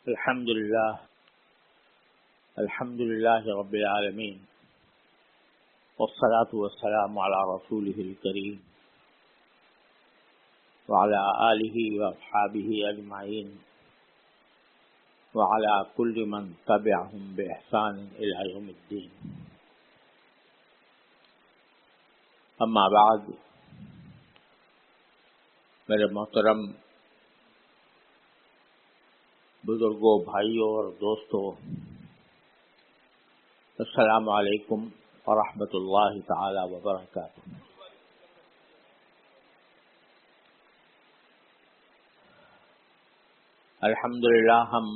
الحمد لله رب العالمين والصلاة والسلام على رسوله الكريم وعلى آله وأصحابه أجمعين وعلى كل من تبعهم بإحسان إلى يوم الدين. أما بعد، میرے محترم بزرگوں، بھائیوں اور دوستوں، السلام علیکم ورحمۃ اللہ تعالی وبرکاتہ۔ الحمدللہ ہم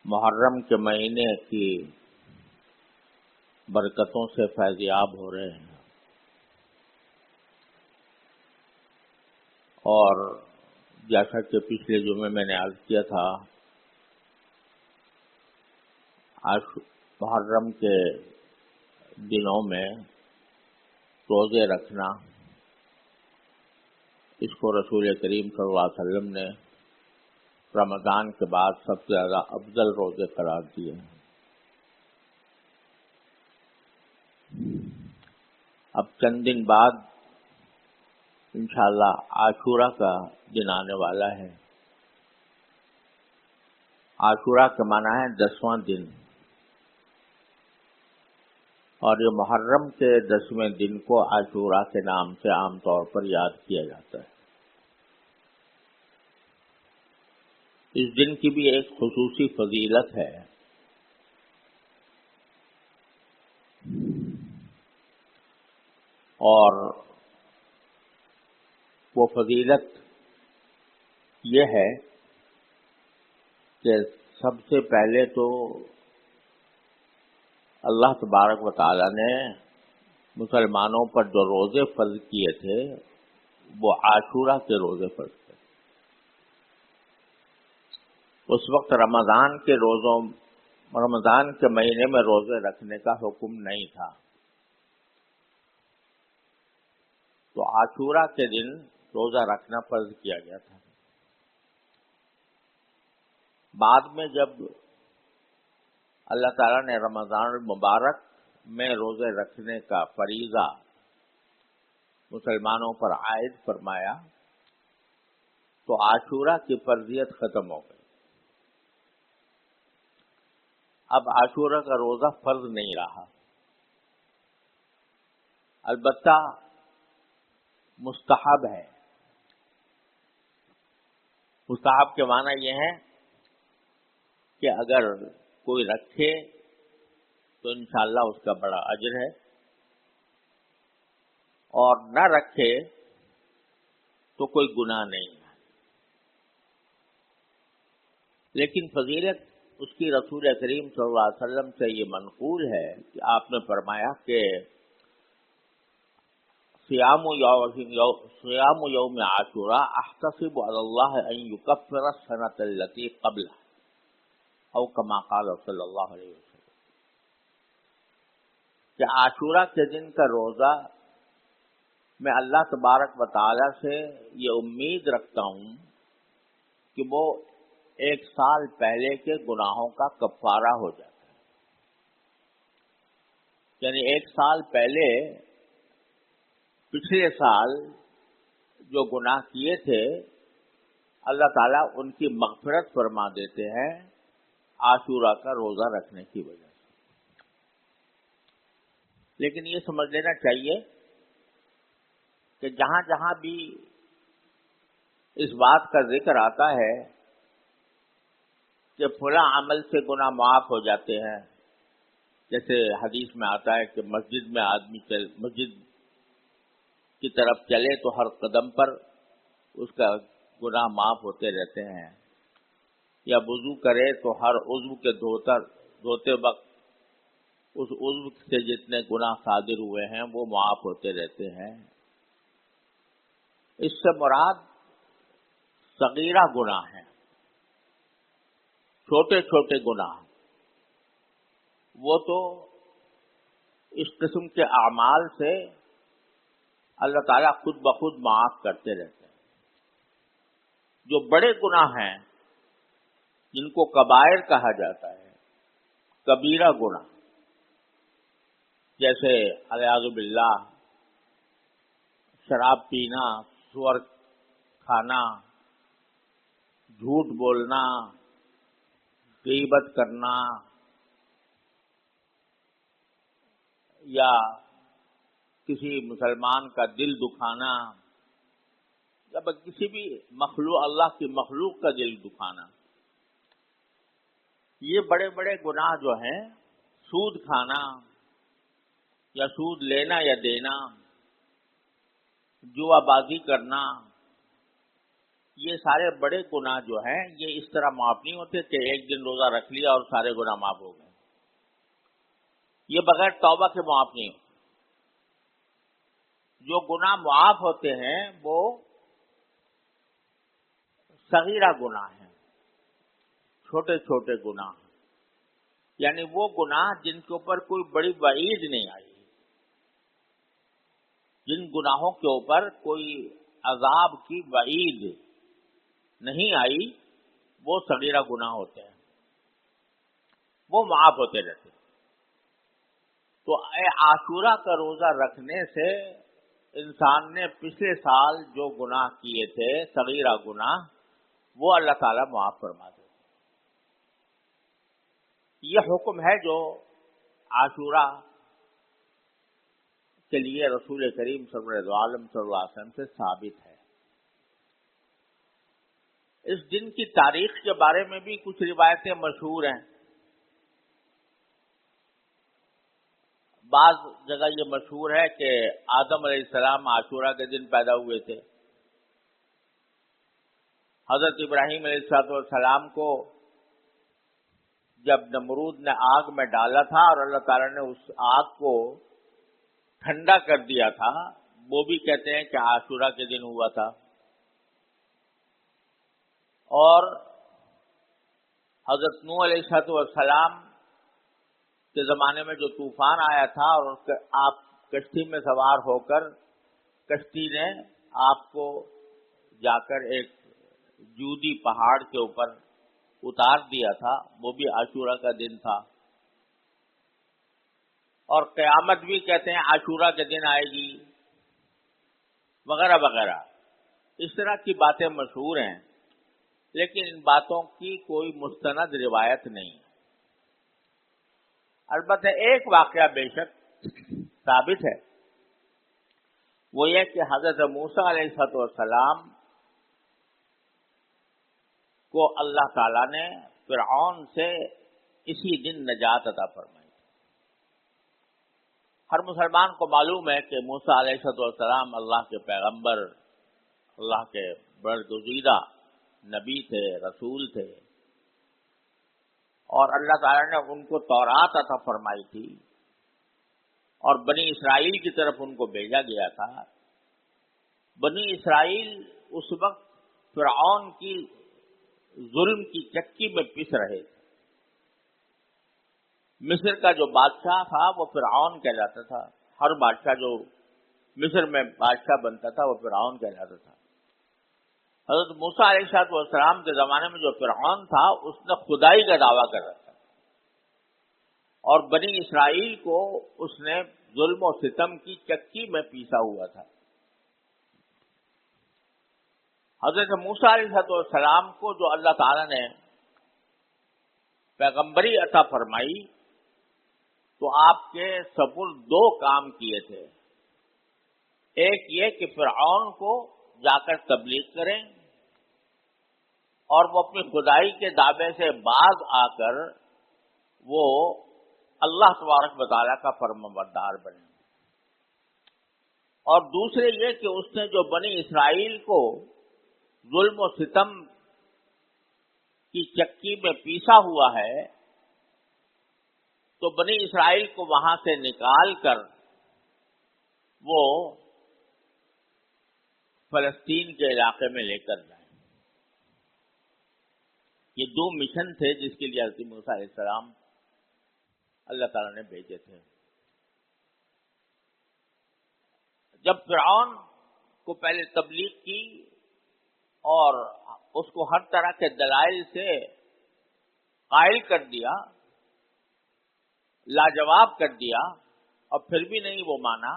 محرم کے مہینے کی برکتوں سے فیضیاب ہو رہے ہیں، اور جیسا کہ پچھلے جمعے میں نے عرض کیا تھا، آج محرم کے دنوں میں روزے رکھنا، اس کو رسول کریم صلی اللہ علیہ وسلم نے رمضان کے بعد سب سے زیادہ افضل روزے قرار دیے ہیں۔ اب چند دن بعد انشاءاللہ عاشورہ کا دن آنے والا ہے۔ عاشورہ کا معنی ہے 10واں دن، اور یہ محرم کے 10ویں دن کو عاشورہ کے نام سے عام طور پر یاد کیا جاتا ہے۔ اس دن کی بھی ایک خصوصی فضیلت ہے، اور وہ فضیلت یہ ہے کہ سب سے پہلے تو اللہ تبارک و تعالی نے مسلمانوں پر جو روزے فرض کیے تھے وہ عاشورہ کے روزے فرض تھے۔ اس وقت رمضان کے مہینے میں روزے رکھنے کا حکم نہیں تھا، تو عاشورہ کے دن روزہ رکھنا فرض کیا گیا تھا۔ بعد میں جب اللہ تعالیٰ نے رمضان المبارک میں روزے رکھنے کا فریضہ مسلمانوں پر عائد فرمایا تو عاشورہ کی فرضیت ختم ہو گئی۔ اب عاشورہ کا روزہ فرض نہیں رہا، البتہ مستحب ہے۔ مستحب کے معنی یہ ہے کہ اگر کوئی رکھے تو انشاءاللہ اس کا بڑا اجر ہے، اور نہ رکھے تو کوئی گناہ نہیں ہے۔ لیکن فضیلت اس کی رسول کریم صلی اللہ علیہ وسلم سے یہ منقول ہے کہ آپ نے فرمایا کہ صیام یوم عاشوراء احتسب علی اللہ ان یکفر السنۃ التي قبلہ او کما قال صلی اللہ علیہ وسلم، کہ عاشورہ کے دن کا روزہ میں اللہ تبارک و تعالی سے یہ امید رکھتا ہوں کہ وہ 1 سال پہلے کے گناہوں کا کفارہ ہو جاتا ہے۔ یعنی 1 سال پہلے پچھلے سال جو گناہ کیے تھے اللہ تعالیٰ ان کی مغفرت فرما دیتے ہیں عاشورہ کا روزہ رکھنے کی وجہ سے۔ لیکن یہ سمجھ لینا چاہیے کہ جہاں جہاں بھی اس بات کا ذکر آتا ہے کہ فلاں عمل سے گناہ معاف ہو جاتے ہیں، جیسے حدیث میں آتا ہے کہ مسجد میں آدمی مسجد کی طرف چلے تو ہر قدم پر اس کا گناہ معاف ہوتے رہتے ہیں، یا وضو کرے تو ہر عضو کے دھوتے وقت اس عضو سے جتنے گناہ صادر ہوئے ہیں وہ معاف ہوتے رہتے ہیں۔ اس سے مراد صغیرہ گناہ ہیں، چھوٹے چھوٹے گناہ، وہ تو اس قسم کے اعمال سے اللہ تعالیٰ خود بخود معاف کرتے رہتے ہیں۔ جو بڑے گناہ ہیں جن کو کبائر کہا جاتا ہے، کبیرہ گناہ، جیسے الیاذ باللہ شراب پینا، سور کھانا، جھوٹ بولنا، غیبت کرنا، یا کسی مسلمان کا دل دکھانا، یا کسی بھی مخلوق، اللہ کی مخلوق کا دل دکھانا، یہ بڑے بڑے گناہ جو ہیں، سود کھانا یا سود لینا یا دینا، جوا بازی کرنا، یہ سارے بڑے گناہ جو ہیں یہ اس طرح معاف نہیں ہوتے کہ ایک دن روزہ رکھ لیا اور سارے گناہ معاف ہو گئے. یہ بغیر توبہ کے معاف نہیں ہوتے. جو گناہ معاف ہوتے ہیں وہ صغیرہ گناہ ہیں، چھوٹے چھوٹے گناہ، یعنی وہ گناہ جن کے اوپر کوئی بڑی وعید نہیں آئی، جن گناہوں کے اوپر کوئی عذاب کی وعید نہیں آئی، وہ صغیرہ گناہ ہوتے ہیں، وہ معاف ہوتے رہتے. تو عاشورہ کا روزہ رکھنے سے انسان نے پچھلے سال جو گناہ کیے تھے، صغیرہ گناہ، وہ اللہ تعالیٰ معاف فرما دیتے. یہ حکم ہے جو عاشورہ کے لیے رسول کریم صلی اللہ علیہ وسلم سے ثابت ہے. اس دن کی تاریخ کے بارے میں بھی کچھ روایتیں مشہور ہیں. بعض جگہ یہ مشہور ہے کہ آدم علیہ السلام عاشورہ کے دن پیدا ہوئے تھے. حضرت ابراہیم علیہ السلام کو جب نمرود نے آگ میں ڈالا تھا اور اللہ تعالیٰ نے اس آگ کو ٹھنڈا کر دیا تھا، وہ بھی کہتے ہیں کہ عاشورہ کے دن ہوا تھا. اور حضرت نوح علیہ السلام کے زمانے میں جو طوفان آیا تھا اور آپ کشتی میں سوار ہو کر کشتی نے آپ کو جا کر ایک جودی پہاڑ کے اوپر اتار دیا تھا، وہ بھی عاشورہ کا دن تھا. اور قیامت بھی کہتے ہیں عاشورہ کے دن آئے گی، وغیرہ وغیرہ. اس طرح کی باتیں مشہور ہیں، لیکن ان باتوں کی کوئی مستند روایت نہیں. البتہ ایک واقعہ بے شک ثابت ہے، وہ یہ کہ حضرت موسیٰ علیہ السلام کو اللہ تعالیٰ نے فرعون سے اسی دن نجات عطا فرمائی. ہر مسلمان کو معلوم ہے کہ موسیٰ علیہ السلام اللہ کے پیغمبر، اللہ کے برگزیدہ نبی تھے، رسول تھے، اور اللہ تعالیٰ نے ان کو تورات عطا فرمائی تھی اور بنی اسرائیل کی طرف ان کو بھیجا گیا تھا. بنی اسرائیل اس وقت فرعون کی ظلم کی چکی میں پس رہے تھے. مصر کا جو بادشاہ تھا وہ فرعون کہلاتا تھا. ہر بادشاہ جو مصر میں بادشاہ بنتا تھا وہ فرعون کہلاتا تھا. حضرت موسیٰ علیہ السلام کے زمانے میں جو فرعون تھا اس نے خدائی کا دعویٰ کر رکھا تھا اور بنی اسرائیل کو اس نے ظلم و ستم کی چکی میں پیسا ہوا تھا. حضرت موسیٰ علیہ السلام کو جو اللہ تعالیٰ نے پیغمبری عطا فرمائی تو آپ کے سپرد دو کام کیے تھے. ایک یہ کہ فرعون کو جا کر تبلیغ کریں اور وہ اپنی خدائی کے دعوے سے باز آ کر وہ اللہ تبارک و تعالیٰ کا فرمانبردار بنے. اور دوسرے یہ کہ اس نے جو بنی اسرائیل کو ظلم و ستم کی چکی میں پیسا ہوا ہے تو بنی اسرائیل کو وہاں سے نکال کر وہ فلسطین کے علاقے میں لے کر جائیں. یہ دو مشن تھے جس کے لیے حضرت موسیٰ علیہ السلام اللہ تعالیٰ نے بھیجے تھے. جب فرعون کو پہلے تبلیغ کی اور اس کو ہر طرح کے دلائل سے قائل کر دیا، لاجواب کر دیا، اور پھر بھی نہیں وہ مانا،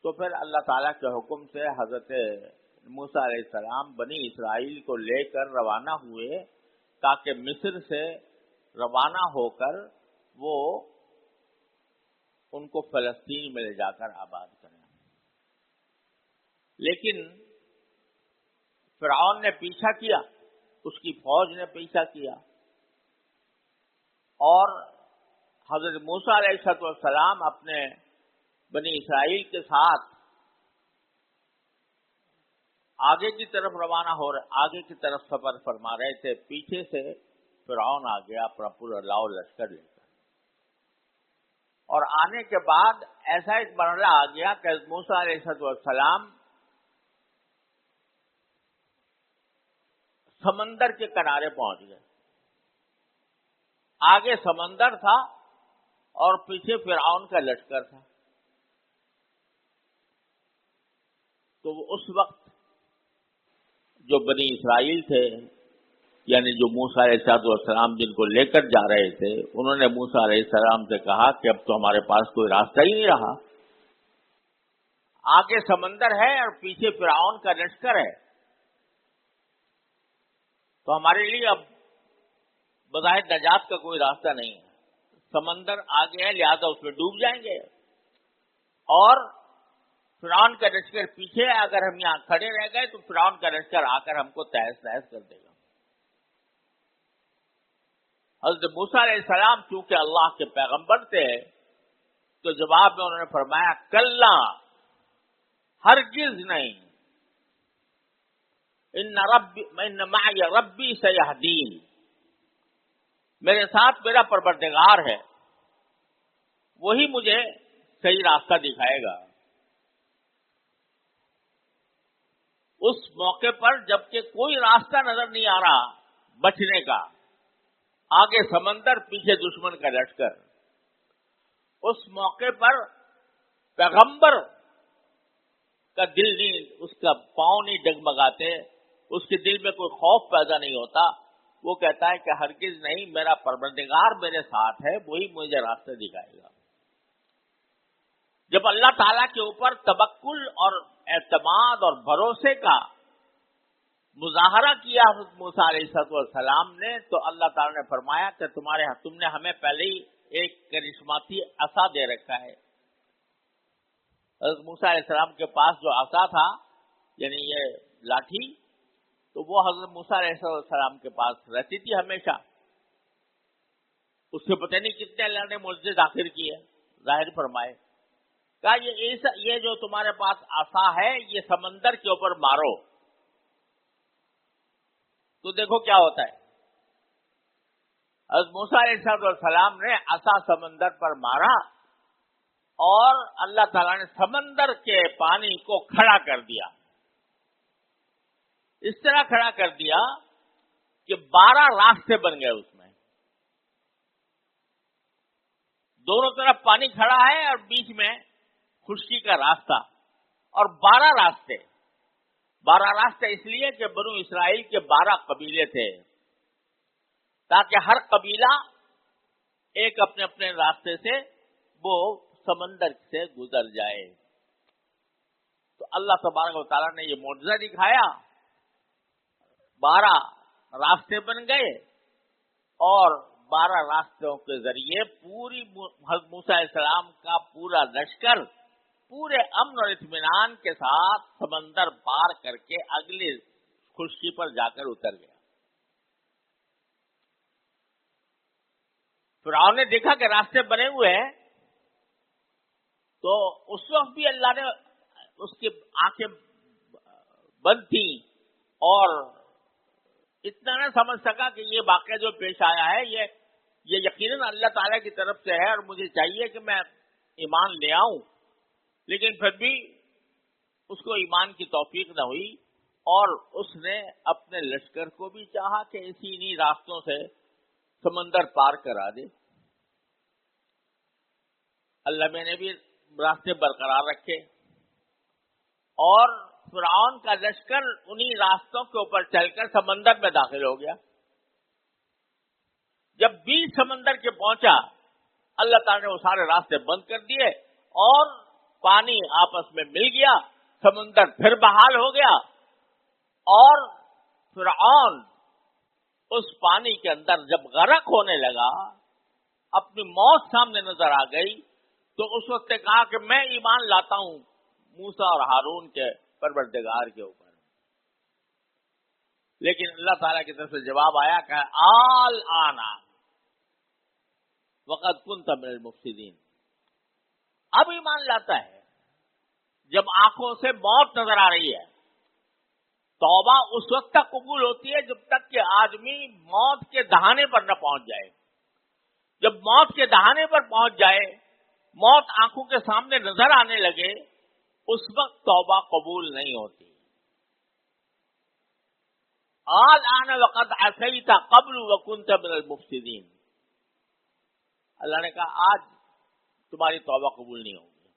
تو پھر اللہ تعالیٰ کے حکم سے حضرت موسیٰ علیہ السلام بنی اسرائیل کو لے کر روانہ ہوئے تاکہ مصر سے روانہ ہو کر وہ ان کو فلسطین میں لے جا کر آباد کریں۔ لیکن فرعون نے پیچھا کیا، اس کی فوج نے پیچھا کیا، اور حضرت موسیٰ علیہ السلام اپنے بنی اسرائیل کے ساتھ آگے کی طرف روانہ ہو رہے، آگے کی طرف سفر فرما رہے تھے، پیچھے سے فرعون آ گیا اپنا پورا لاؤ لشکر لے کر، اور آنے کے بعد ایسا ایک مرحلہ آ گیا کہ موسیٰ علیہ السلام سمندر کے کنارے پہنچ گئے، آگے سمندر تھا اور پیچھے فرعون کا لشکر تھا۔ تو اس وقت جو بنی اسرائیل تھے، یعنی جو موسیٰ علیہ السلام جن کو لے کر جا رہے تھے، انہوں نے موسیٰ علیہ السلام سے کہا کہ اب تو ہمارے پاس کوئی راستہ ہی نہیں رہا، آگے سمندر ہے اور پیچھے فرعون کا لشکر ہے، تو ہمارے لیے اب بظاہر نجات کا کوئی راستہ نہیں ہے، سمندر آگے ہے لہذا اس میں ڈوب جائیں گے، اور فرعون کا لشکر پیچھے ہے، اگر ہم یہاں کھڑے رہ گئے تو فرعون کا لشکر آ کر ہم کو تہس نہس کر دے گا۔ حضرت موسیٰ علیہ السلام چونکہ اللہ کے پیغمبر تھے تو جواب میں انہوں نے فرمایا کلا، ہرگز نہیں، ان معی ربی سیہدین، میرے ساتھ میرا پروردگار ہے، وہی مجھے صحیح راستہ دکھائے گا۔ اس موقع پر جبکہ کوئی راستہ نظر نہیں آ رہا بچنے کا، آگے سمندر پیچھے دشمن کا لشکر، اس موقع پر پیغمبر کا دل نہیں، اس کا پاؤں نہیں ڈگمگاتے، اس کے دل میں کوئی خوف پیدا نہیں ہوتا، وہ کہتا ہے کہ ہرگز نہیں، میرا پروردگار میرے ساتھ ہے، وہی مجھے راستہ دکھائے گا۔ جب اللہ تعالیٰ کے اوپر توکل اور اعتماد اور بھروسے کا مظاہرہ کیا حضرت موسیٰ علیہ السلام نے، تو اللہ تعالیٰ نے فرمایا کہ تم نے ہمیں پہلے ہی ایک کرشماتی عصا دے رکھا ہے۔ حضرت موسیٰ علیہ السلام کے پاس جو عصا تھا، یعنی یہ لاٹھی، تو وہ حضرت موسیٰ علیہ السلام کے پاس رہتی تھی ہمیشہ، اس سے پتہ نہیں کتنے اللہ نے معجزے ظاہر فرمائے۔ کہا یہ جو تمہارے پاس عصا ہے، یہ سمندر کے اوپر مارو تو دیکھو کیا ہوتا ہے۔ حضرت موسیٰ علیہ السلام نے عصا سمندر پر مارا اور اللہ تعالیٰ نے سمندر کے پانی کو کھڑا کر دیا، اس طرح کھڑا کر دیا کہ 12 راستے بن گئے، اس میں دونوں طرف پانی کھڑا ہے اور بیچ میں خشکی کا راستہ، اور 12 راستے اس لیے کہ بنو اسرائیل کے 12 قبیلے تھے، تاکہ ہر قبیلہ ایک اپنے اپنے راستے سے وہ سمندر سے گزر جائے۔ تو اللہ تبارک و تعالیٰ نے یہ معجزہ دکھایا، 12 راستے بن گئے، اور 12 راستوں کے ذریعے پوری حضرت موسیٰ علیہ السلام کا پورا لشکر پورے امن اور اطمینان کے ساتھ سمندر پار کر کے اگلی خشکی پر جا کر اتر گیا۔ فرعون نے دیکھا کہ راستے بنے ہوئے ہیں، تو اس وقت بھی اللہ نے اس کی آنکھیں بند تھیں اور اتنا نہ سمجھ سکا کہ یہ واقعہ جو پیش آیا ہے یہ یقیناً اللہ تعالیٰ کی طرف سے ہے اور مجھے چاہیے کہ میں ایمان لے آؤں، لیکن پھر بھی اس کو ایمان کی توفیق نہ ہوئی، اور اس نے اپنے لشکر کو بھی چاہا کہ انہی راستوں سے سمندر پار کرا دے۔ اللہ میں نے بھی راستے برقرار رکھے، اور فرعون کا لشکر انہی راستوں کے اوپر چل کر سمندر میں داخل ہو گیا۔ جب بیچ سمندر کے پہنچا اللہ تعالیٰ نے وہ سارے راستے بند کر دیے اور پانی آپس میں مل گیا، سمندر پھر بحال ہو گیا اور فرعون اس پانی کے اندر جب غرق ہونے لگا، اپنی موت سامنے نظر آ گئی، تو اس وقت نے کہا کہ میں ایمان لاتا ہوں موسیٰ اور ہارون کے پروردگار کے اوپر، لیکن اللہ تعالیٰ کی طرف سے جواب آیا کہ آل آنا وقد کنت من المفسدین، اب ایمان لاتا ہے جب آنکھوں سے موت نظر آ رہی ہے۔ توبہ اس وقت تک قبول ہوتی ہے جب تک کہ آدمی موت کے دہانے پر نہ پہنچ جائے۔ جب موت کے دہانے پر پہنچ جائے، موت آنکھوں کے سامنے نظر آنے لگے، اس وقت توبہ قبول نہیں ہوتی۔ الآن وقد عصیت قبل وکنت من المفسدین، اللہ نے کہا آج تمہاری توبہ قبول نہیں ہوگی،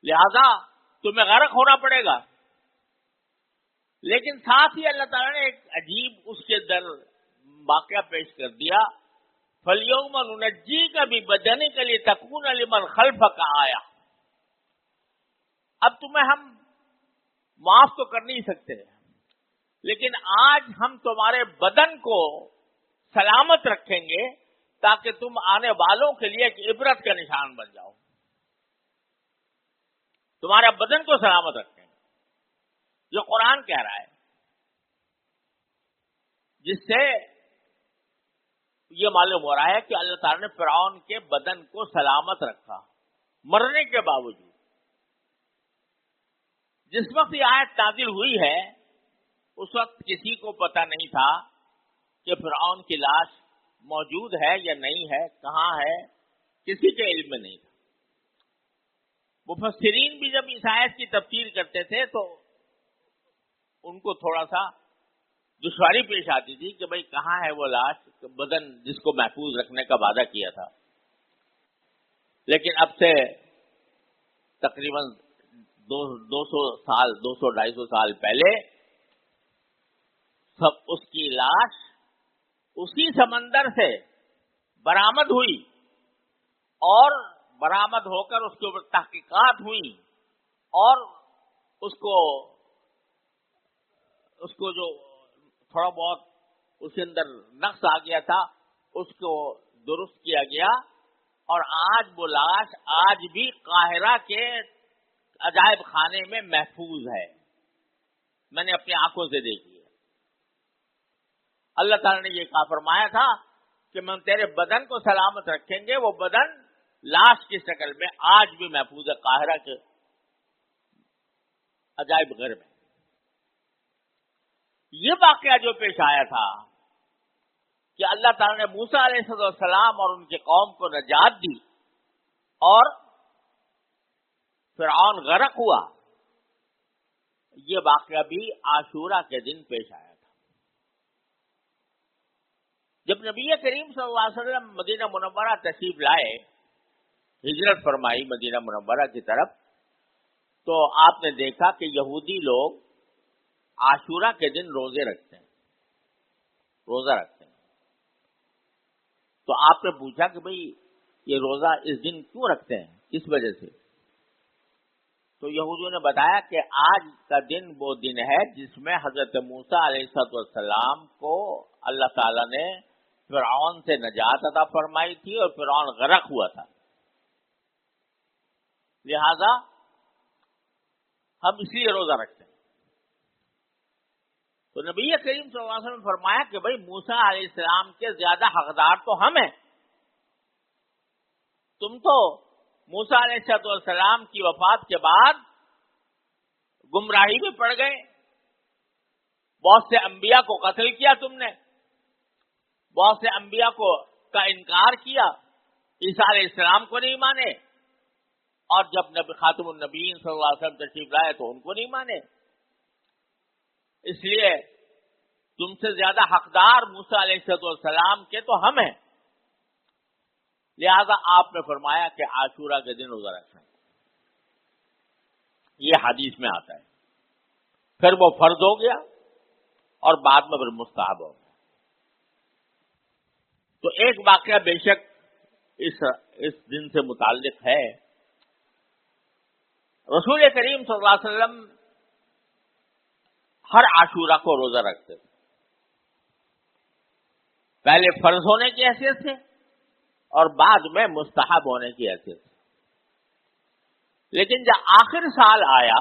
لہذا تمہیں غرق ہونا پڑے گا۔ لیکن ساتھ ہی اللہ تعالیٰ نے ایک عجیب اس کے در واقعہ پیش کر دیا، فَالْيَوْمَ نُنَجِّيكَ بِبَدَنِكَ لِتَكُونَ لِمَنْ خَلْفَكَ آیَةً، اب تمہیں ہم معاف تو کر نہیں سکتے، لیکن آج ہم تمہارے بدن کو سلامت رکھیں گے تاکہ تم آنے والوں کے لیے ایک عبرت کا نشان بن جاؤ۔ تمہارے بدن کو سلامت رکھیں، جو قرآن کہہ رہا ہے، جس سے یہ معلوم ہو رہا ہے کہ اللہ تعالیٰ نے فرعون کے بدن کو سلامت رکھا مرنے کے باوجود۔ جس وقت یہ آیت نازل ہوئی ہے اس وقت کسی کو پتہ نہیں تھا کہ فرعون کی لاش موجود ہے یا نہیں ہے، کہاں ہے، کسی کے علم میں نہیں تھا۔ مفسرین بھی جب اس آیت کی تفسیر کرتے تھے تو ان کو تھوڑا سا دشواری پیش آتی تھی کہ بھئی کہاں ہے وہ لاش، بدن جس کو محفوظ رکھنے کا وعدہ کیا تھا۔ لیکن اب سے تقریباً 200-250 سال پہلے سب اس کی لاش اسی سمندر سے برآمد ہوئی اور برآمد ہو کر اس کے اوپر تحقیقات ہوئی اور اس کو جو تھوڑا بہت اس کے اندر نقص آ گیا تھا اس کو درست کیا گیا، اور آج وہ لاش آج بھی قاہرہ کے عجائب خانے میں محفوظ ہے، میں نے اپنی آنکھوں سے دیکھی ہے۔ اللہ تعالیٰ نے یہ کہا فرمایا تھا کہ ہم تیرے بدن کو سلامت رکھیں گے، وہ بدن لاش کی شکل میں آج بھی محفوظ ہے قاہرہ کے عجائب گھر میں۔ یہ واقعہ جو پیش آیا تھا کہ اللہ تعالیٰ نے موسیٰ علیہ السلام اور ان کی قوم کو نجات دی اور فرعون غرق ہوا، یہ واقعہ بھی عاشورہ کے دن پیش آیا تھا۔ جب نبی کریم صلی اللہ علیہ وسلم مدینہ منورہ تشریف لائے، ہجرت فرمائی مدینہ منورہ کی طرف، تو آپ نے دیکھا کہ یہودی لوگ عاشورہ کے دن روزہ رکھتے ہیں۔ تو آپ نے پوچھا کہ بھئی یہ روزہ اس دن کیوں رکھتے ہیں، کس وجہ سے؟ تو یہودیوں نے بتایا کہ آج کا دن وہ دن ہے جس میں حضرت موسیٰ علیہ السلام کو اللہ تعالیٰ نے فرعون سے نجات عطا فرمائی تھی اور فرعون غرق ہوا تھا، لہذا ہم اس لیے روزہ رکھتے ہیں۔ تو نبی کریم صلی اللہ علیہ وسلم نے فرمایا کہ بھئی موسیٰ علیہ السلام کے زیادہ حقدار تو ہم ہیں، تم تو موسیٰ علیہ السلام کی وفات کے بعد گمراہی میں پڑ گئے، بہت سے انبیاء کو قتل کیا تم نے، بہت سے انبیاء کا انکار کیا، عیسیٰ علیہ السلام کو نہیں مانے، اور جب نبی خاتم النبیین صلی اللہ علیہ وسلم تشریف لائے تو ان کو نہیں مانے، اس لیے تم سے زیادہ حقدار موسیٰ علیہ السلام کے تو ہم ہیں، لہذا آپ نے فرمایا کہ عاشورہ کے دن روزہ رکھنا، یہ حدیث میں آتا ہے۔ پھر وہ فرض ہو گیا اور بعد میں پھر مستحب ہو گیا۔ تو ایک واقعہ بے شک اس دن سے متعلق ہے. رسول کریم صلی اللہ علیہ وسلم ہر عاشورہ کو روزہ رکھتے تھے، پہلے فرض ہونے کی حیثیت سے اور بعد میں مستحب ہونے کی حیثیت سے. لیکن جب آخر سال آیا،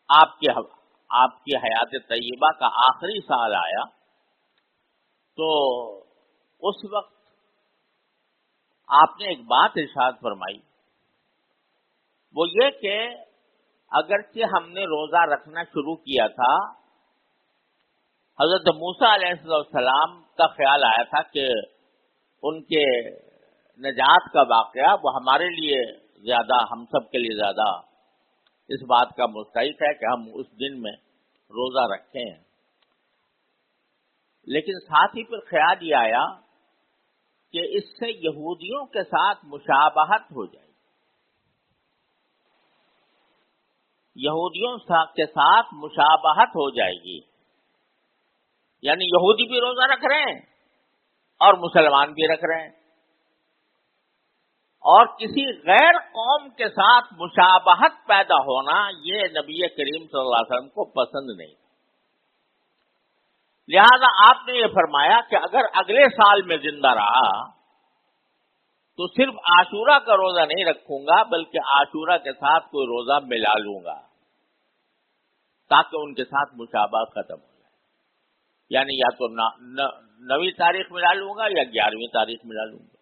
آپ کی حیات طیبہ کا آخری سال آیا، تو اس وقت آپ نے ایک بات ارشاد فرمائی، وہ یہ کہ اگرچہ ہم نے روزہ رکھنا شروع کیا تھا، حضرت موسیٰ علیہ السلام کا خیال آیا تھا کہ ان کے نجات کا واقعہ وہ ہمارے لیے زیادہ، ہم سب کے لیے زیادہ اس بات کا مستحق ہے کہ ہم اس دن میں روزہ رکھیں. لیکن ساتھ ہی پھر خیال یہ آیا کہ اس سے یہودیوں کے ساتھ مشابہت ہو جائے، یہودیوں کے ساتھ مشابہت ہو جائے گی، یعنی یہودی بھی روزہ رکھ رہے ہیں اور مسلمان بھی رکھ رہے ہیں، اور کسی غیر قوم کے ساتھ مشابہت پیدا ہونا یہ نبی کریم صلی اللہ علیہ وسلم کو پسند نہیں. لہذا آپ نے یہ فرمایا کہ اگر اگلے سال میں زندہ رہا تو صرف عاشورہ کا روزہ نہیں رکھوں گا، بلکہ عاشورہ کے ساتھ کوئی روزہ ملا لوں گا تاکہ ان کے ساتھ مشابہت ختم ہو جائے. یعنی یا تو 9ویں تاریخ ملا لوں گا یا 11ویں تاریخ ملا لوں گا.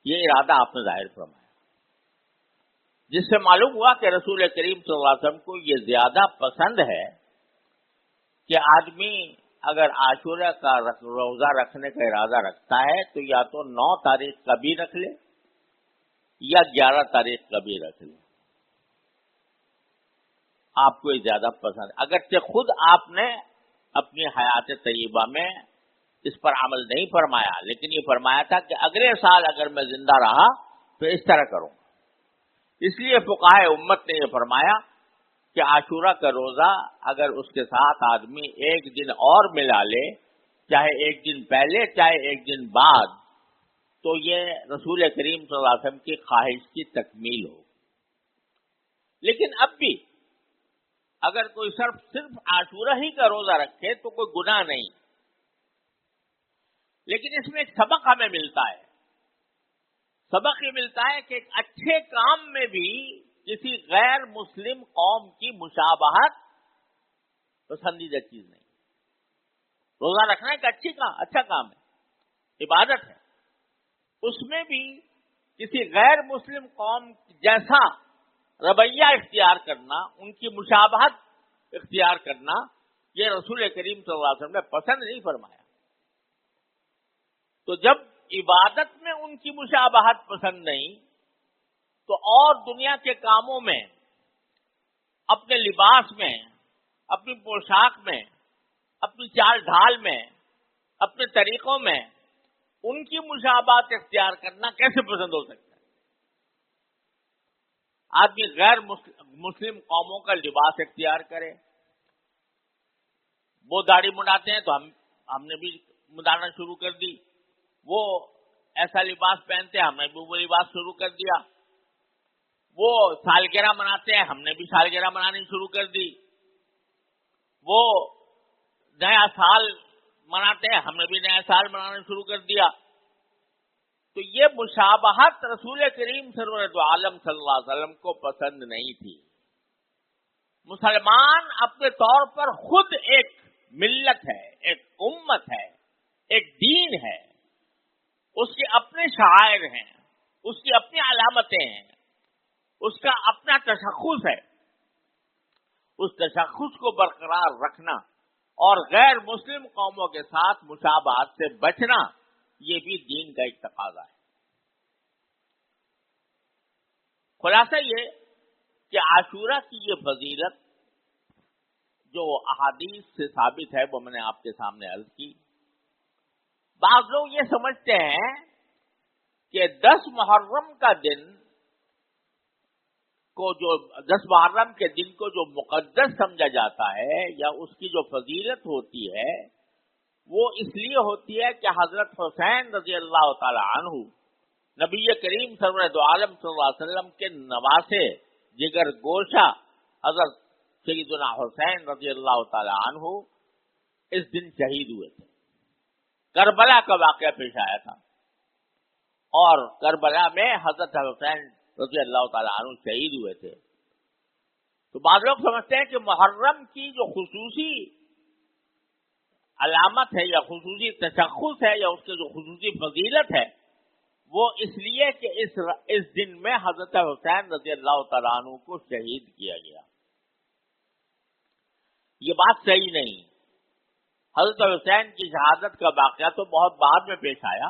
یہ ارادہ آپ نے ظاہر فرمایا، جس سے معلوم ہوا کہ رسول کریم صلی اللہ علیہ وسلم کو یہ زیادہ پسند ہے کہ آدمی اگر عاشورہ کا روزہ رکھنے کا ارادہ رکھتا ہے تو یا تو 9 تاریخ کا بھی رکھ لے یا 11 تاریخ کا بھی رکھ لے. آپ کو یہ زیادہ پسند، اگرچہ خود آپ نے اپنی حیات طیبہ میں اس پر عمل نہیں فرمایا، لیکن یہ فرمایا تھا کہ اگلے سال اگر میں زندہ رہا تو اس طرح کروں. اس لیے فقہاء امت نے یہ فرمایا کہ عاشورہ کا روزہ اگر اس کے ساتھ آدمی ایک دن اور ملا لے، چاہے ایک دن پہلے چاہے ایک دن بعد، تو یہ رسول کریم صلی اللہ علیہ وسلم کی خواہش کی تکمیل ہو. لیکن اب بھی اگر کوئی صرف عاشورہ ہی کا روزہ رکھے تو کوئی گناہ نہیں. لیکن اس میں ایک سبق ہمیں ملتا ہے، سبق یہ ملتا ہے کہ ایک اچھے کام میں بھی کسی غیر مسلم قوم کی مشابہت پسندیدہ چیز نہیں. روزہ رکھنا ایک اچھا کام ہے، عبادت ہے، اس میں بھی کسی غیر مسلم قوم جیسا رویہ اختیار کرنا، ان کی مشابہت اختیار کرنا، یہ رسول کریم صلی اللہ علیہ وسلم نے پسند نہیں فرمایا. تو جب عبادت میں ان کی مشابہت پسند نہیں تو اور دنیا کے کاموں میں، اپنے لباس میں، اپنی پوشاک میں، اپنی چال ڈھال میں، اپنے طریقوں میں ان کی مشابہت اختیار کرنا کیسے پسند ہو سکتا ہے؟ آدمی غیر مسلم قوموں کا لباس اختیار کرے، وہ داڑھی منڈاتے ہیں تو ہم نے بھی منڈانا شروع کر دی، وہ ایسا لباس پہنتے ہیں ہم نے بھی وہ لباس شروع کر دیا، وہ سالگرہ مناتے ہیں ہم نے بھی سالگرہ منانی شروع کر دی، وہ نیا سال مناتے ہیں ہم نے بھی نیا سال منانا شروع کر دیا. تو یہ مشابہت رسول کریم سرورت عالم صلی اللہ علیہ وسلم کو پسند نہیں تھی. مسلمان اپنے طور پر خود ایک ملت ہے، ایک امت ہے، ایک دین ہے، اس کے اپنے شعائر ہیں، اس کی اپنی علامتیں ہیں، اس کا اپنا تشخص ہے. اس تشخص کو برقرار رکھنا اور غیر مسلم قوموں کے ساتھ مشابہت سے بچنا، یہ بھی دین کا ایک تقاضا ہے. خلاصہ یہ کہ عاشورہ کی یہ فضیلت جو احادیث سے ثابت ہے وہ میں نے آپ کے سامنے عرض کی. بعض لوگ یہ سمجھتے ہیں کہ 10 محرم کا دن کو، جو 10 محرم کے دن کو جو مقدس سمجھا جاتا ہے یا اس کی جو فضیلت ہوتی ہے، وہ اس لیے ہوتی ہے کہ حضرت حسین رضی اللہ تعالی عنہ نبی کریم سرور دو عالم صلی اللہ علیہ وسلم کے نواسے جگر گوشہ حضرت سیدنا حسین رضی اللہ تعالی عنہ اس دن شہید ہوئے تھے. کربلا کا واقعہ پیش آیا تھا اور کربلا میں حضرت حسین رضی اللہ تعالی عنہ شہید ہوئے تھے. تو بعض لوگ سمجھتے ہیں کہ محرم کی جو خصوصی علامت ہے یا خصوصی تشخص ہے یا اس کے جو خصوصی فضیلت ہے وہ اس لیے کہ اس دن میں حضرت حسین رضی اللہ تعالیٰ عنہ کو شہید کیا گیا. یہ بات صحیح نہیں. حضرت حسین کی شہادت کا واقعہ تو بہت بعد میں پیش آیا.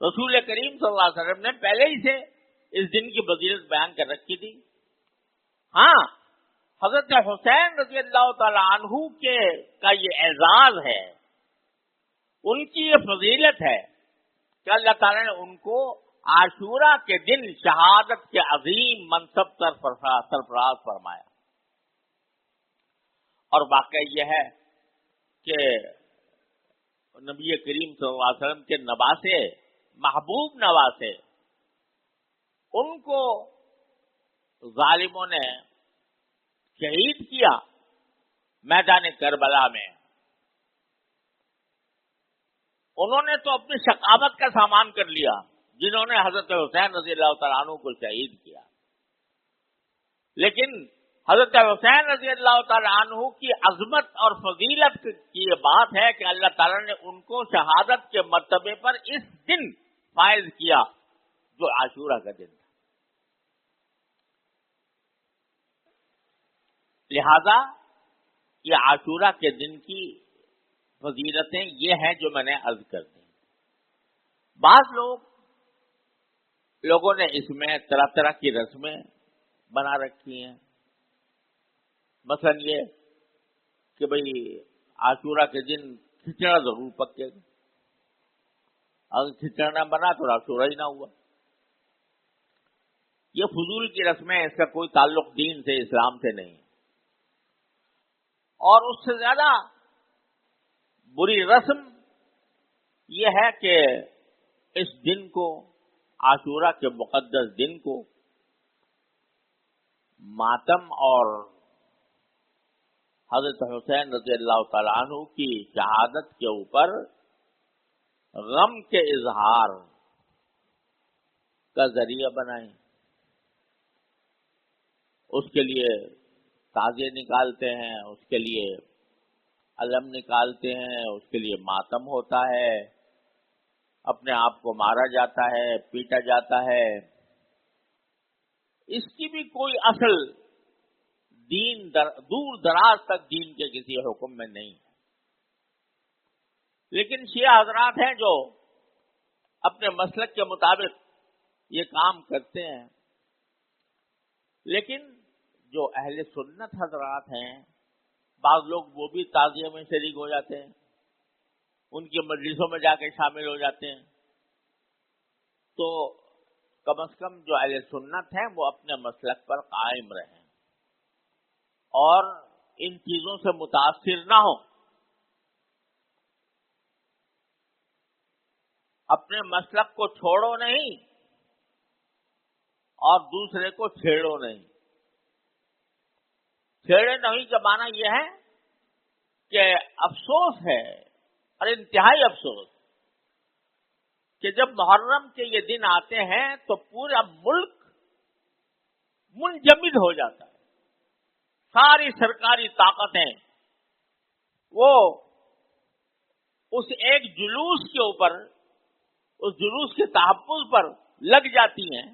رسول کریم صلی اللہ علیہ وسلم نے پہلے ہی سے اس دن کی فضیلت بیان کر رکھی تھی. ہاں، حضرت حسین رضی اللہ تعالیٰ عنہ کا یہ اعزاز ہے، ان کی یہ فضیلت ہے کہ اللہ تعالیٰ نے ان کو عاشورہ کے دن شہادت کے عظیم منصب پر سرفراز فرمایا. اور واقعہ یہ ہے کہ نبی کریم صلی اللہ علیہ وسلم کے نواسے، محبوب نواسے، ان کو ظالموں نے شہید کیا میدان کربلا میں. انہوں نے تو اپنی ثقافت کا سامان کر لیا جنہوں نے حضرت حسین رضی اللہ تعالیٰ عنہ کو شہید کیا، لیکن حضرت حسین رضی اللہ تعالیٰ عنہ کی عظمت اور فضیلت کی یہ بات ہے کہ اللہ تعالیٰ نے ان کو شہادت کے مرتبے پر اس دن فائز کیا جو عاشورہ کا دن تھا. لہذا یہ عاشورہ کے دن کی فضیلتیں یہ ہیں جو میں نے عرض کر دی. بعض لوگوں نے اس میں طرح طرح کی رسمیں بنا رکھی ہیں. مثلا یہ کہ بھئی عاشورہ کے دن کھچڑا ضرور پکے گا، اگر کھچڑا نہ بنا تو عاشورہ ہی نہ ہوا. یہ فضول کی رسمیں، اس کا کوئی تعلق دین سے، اسلام سے نہیں. اور اس سے زیادہ بری رسم یہ ہے کہ اس دن کو، عاشورہ کے مقدس دن کو، ماتم اور حضرت حسین رضی اللہ تعالیٰ عنہ کی شہادت کے اوپر غم کے اظہار کا ذریعہ بنائیں. اس کے لیے تازیے نکالتے ہیں، اس کے لیے علم نکالتے ہیں، اس کے لیے ماتم ہوتا ہے، اپنے آپ کو مارا جاتا ہے، پیٹا جاتا ہے. اس کی بھی کوئی اصل دین دور دراز تک دین کے کسی حکم میں نہیں ہے. لیکن شیعہ حضرات ہیں جو اپنے مسلک کے مطابق یہ کام کرتے ہیں. لیکن جو اہل سنت حضرات ہیں، بعض لوگ وہ بھی تعزیے میں شریک ہو جاتے ہیں، ان کی مجلسوں میں جا کے شامل ہو جاتے ہیں. تو کم از کم جو اہل سنت ہیں وہ اپنے مسلک پر قائم رہیں اور ان چیزوں سے متاثر نہ ہوں. اپنے مسلک کو چھوڑو نہیں اور دوسرے کو چھیڑو نہیں. چھیڑے نہیں کا معنی یہ ہے کہ افسوس ہے اور انتہائی افسوس کہ جب محرم کے یہ دن آتے ہیں تو پورا ملک منجمد ہو جاتا ہے. ساری سرکاری طاقتیں وہ اس ایک جلوس کے اوپر، اس جلوس کے تحفظ پر لگ جاتی ہیں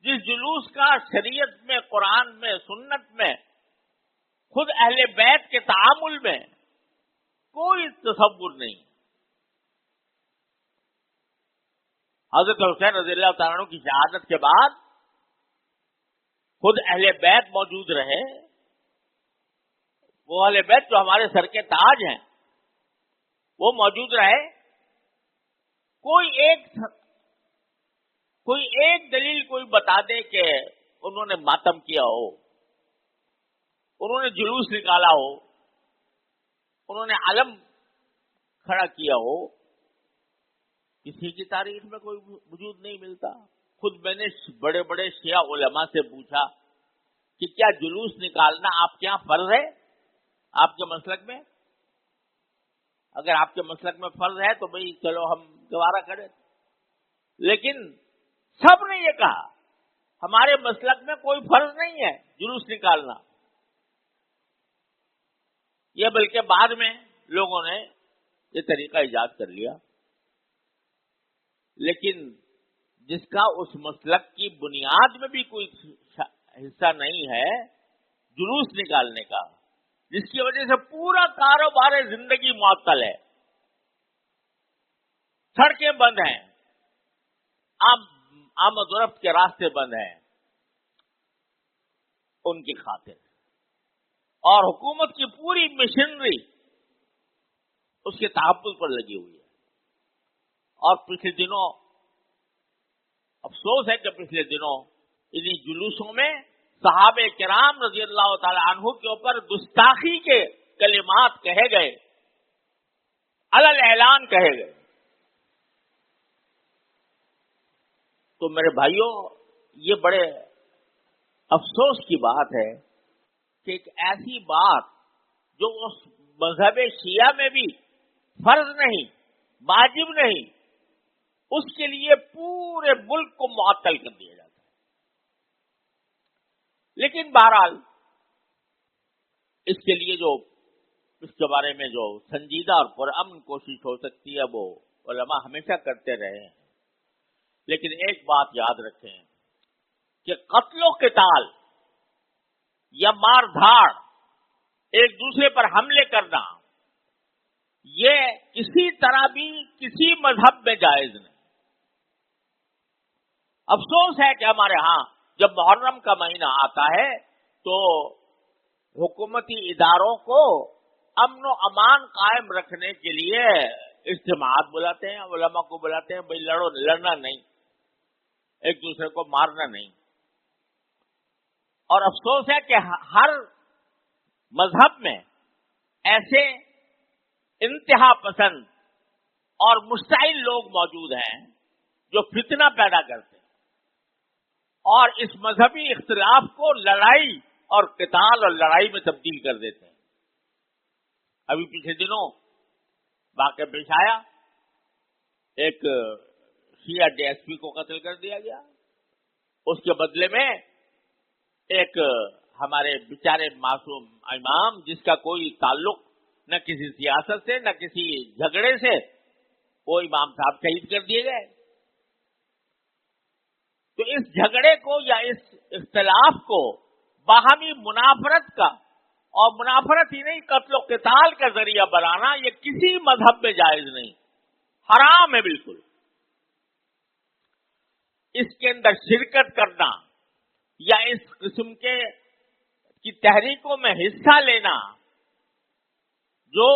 جس جلوس کا شریعت میں، قرآن میں، سنت میں، خود اہل بیت کے تعامل میں کوئی تصور نہیں. حضرت حسین رضی اللہ تعالیٰ عنہ کی شہادت کے بعد خود اہل بیت موجود رہے. وہ اہل بیت جو ہمارے سر کے تاج ہیں وہ موجود رہے. کوئی ایک دلیل کوئی بتا دے کہ انہوں نے ماتم کیا ہو، انہوں نے جلوس نکالا ہو، انہوں نے علم کھڑا کیا ہو کسی کی تاریخ میں کوئی وجود نہیں ملتا. خود میں نے بڑے بڑے شیعہ علماء سے پوچھا کہ کیا جلوس نکالنا آپ کے یہاں فرض ہے آپ کے مسلک میں؟ اگر آپ کے مسلک میں فرض ہے تو بھئی چلو ہم گوارا کریں. لیکن سب نے یہ کہا ہمارے مسلک میں کوئی فرض نہیں ہے جلوس نکالنا. یہ بلکہ بعد میں لوگوں نے یہ طریقہ ایجاد کر لیا. لیکن جس کا اس مسلک کی بنیاد میں بھی کوئی حصہ نہیں ہے جلوس نکالنے کا، جس کی وجہ سے پورا کاروبار زندگی معطل ہے، سڑکیں بند ہیں، آمد و رفت کے راستے بند ہیں، ان کی خاطر اور حکومت کی پوری مشینری اس کے تحفظ پر لگی ہوئی ہے. اور پچھلے دنوں افسوس ہے کہ پچھلے دنوں انہی جلوسوں میں صحابہ کرام رضی اللہ تعالی عنہ کے اوپر گستاخی کے کلمات کہے گئے، علل اعلان کہے گئے. تو میرے بھائیوں، یہ بڑے افسوس کی بات ہے کہ ایک ایسی بات جو اس مذہب شیعہ میں بھی فرض نہیں، واجب نہیں، اس کے لیے پورے ملک کو معطل کر دیا جاتا ہے. لیکن بہرحال اس کے لیے اس کے بارے میں جو سنجیدہ اور پرامن کوشش ہو سکتی ہے وہ علماء ہمیشہ کرتے رہے ہیں. لیکن ایک بات یاد رکھیں کہ قتل و قتال یا مار دھاڑ، ایک دوسرے پر حملے کرنا، یہ کسی طرح بھی کسی مذہب میں جائز نہیں. افسوس ہے کہ ہمارے ہاں جب محرم کا مہینہ آتا ہے تو حکومتی اداروں کو امن و امان قائم رکھنے کے لیے اجتماعات بلاتے ہیں، علماء کو بلاتے ہیں، بھئی لڑنا نہیں، ایک دوسرے کو مارنا نہیں. اور افسوس ہے کہ ہر مذہب میں ایسے انتہا پسند اور مشتعل لوگ موجود ہیں جو فتنہ پیدا کرتے ہیں اور اس مذہبی اختلاف کو لڑائی اور قتال اور لڑائی میں تبدیل کر دیتے ہیں. ابھی پچھلے دنوں واقعہ پیش آیا، ایک شیعہ ڈی ایس پی کو قتل کر دیا گیا. اس کے بدلے میں ایک ہمارے بیچارے معصوم امام جس کا کوئی تعلق نہ کسی سیاست سے نہ کسی جھگڑے سے، وہ امام صاحب شہید کر دیے گئے. تو اس جھگڑے کو یا اس اختلاف کو باہمی منافرت کا، اور منافرت ہی نہیں قتل و قتال کا ذریعہ بنانا، یہ کسی مذہب میں جائز نہیں، حرام ہے بالکل. اس کے اندر شرکت کرنا یا اس قسم کی تحریکوں میں حصہ لینا جو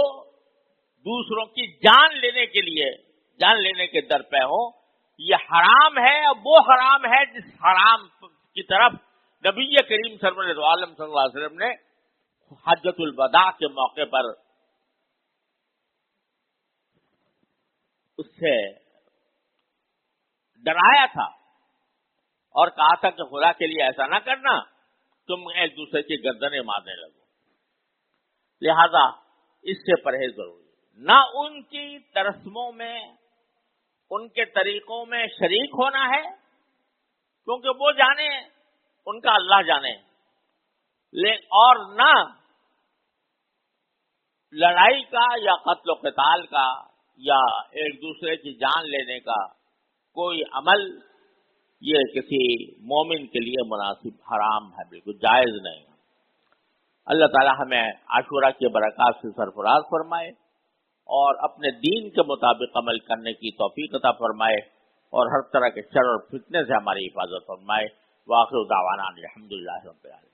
دوسروں کی جان لینے کے در پہ ہو، یہ حرام ہے. وہ حرام ہے جس حرام کی طرف نبی کریم سرور عالم صلی اللہ علیہ وسلم نے حجۃ الوداع کے موقع پر اس سے ڈرایا تھا اور کہا تھا کہ خدا کے لیے ایسا نہ کرنا، تم ایک دوسرے کی گردنیں مارنے لگو. لہذا اس سے پرہیز ضروری ہے. نہ ان کی رسموں میں، ان کے طریقوں میں شریک ہونا ہے، کیونکہ وہ جانے ان کا اللہ جانے، اور نہ لڑائی کا یا قتل و قتال کا یا ایک دوسرے کی جان لینے کا کوئی عمل یہ کسی مومن کے لیے مناسب، حرام ہے، بالکل جائز نہیں. اللہ تعالی ہمیں عاشورہ کی برکات سے سرفراز فرمائے اور اپنے دین کے مطابق عمل کرنے کی توفیق عطا فرمائے اور ہر طرح کے شر اور فتنے سے ہماری حفاظت فرمائے. وآخر دعوانا الحمدللہ رب العالمین.